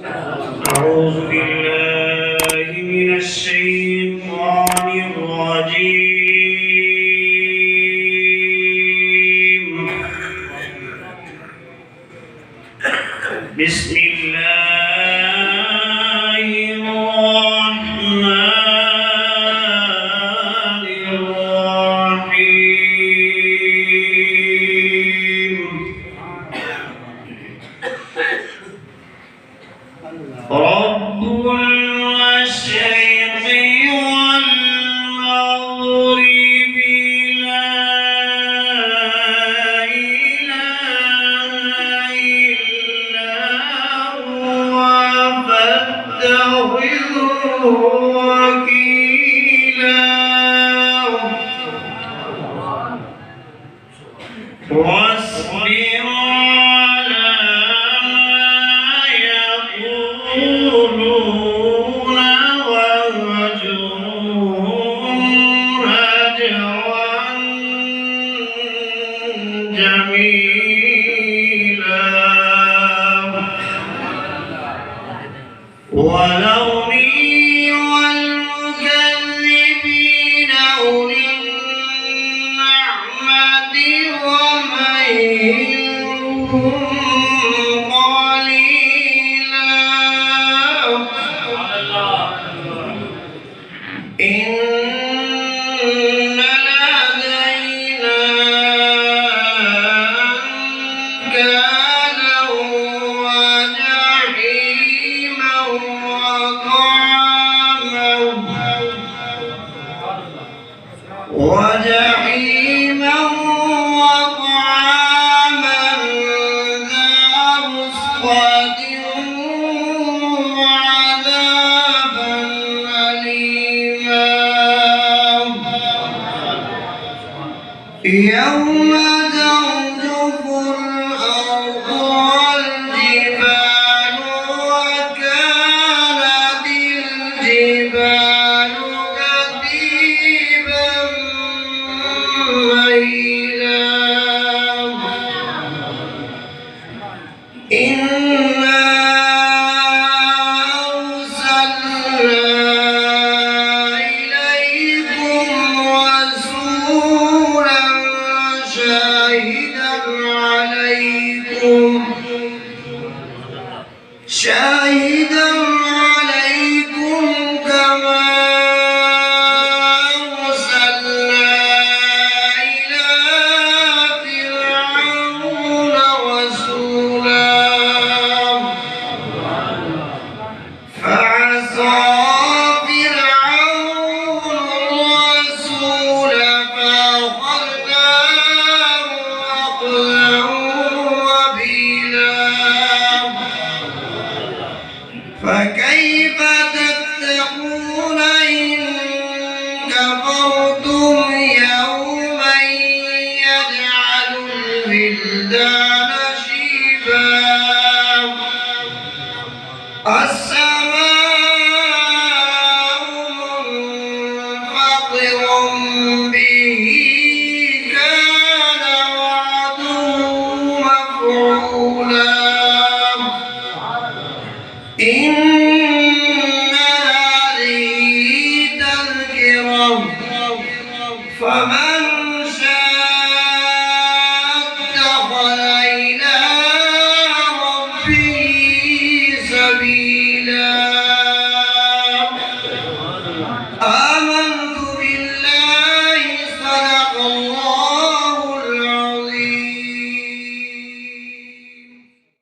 أعوذ بالله من الشيطان الرجيم. بسم الله الرحمن الرحيم. رب المشرق والمغرب لا إله إلا هو فاتخذه وكيلا واصبر على ما يقولون واهجرهم هجرا جميلا وذرني والمكذبين أولي النعمة ومهلهم قليلا إن لدينا أنكالا وجحيما وطعاما ذا غصة وعذابا أليما يوم ترجف الأرض والجبال وكانت الجبال كثيبا مهيلا إنا أرسلنا إليكم رسولا شاهدا عليكم كما أرسلنا إلى فرعون رسولا فعصى فرعون الرسول فأخذناه أخذا وبيلا فكيف تتقون إن كفرتم يوما يجعل الولدان شيبا السماء منفطر به كان وعده مفعولا إن هذه تذكرة فمن شاء اتخذ إلى ربه سبيلا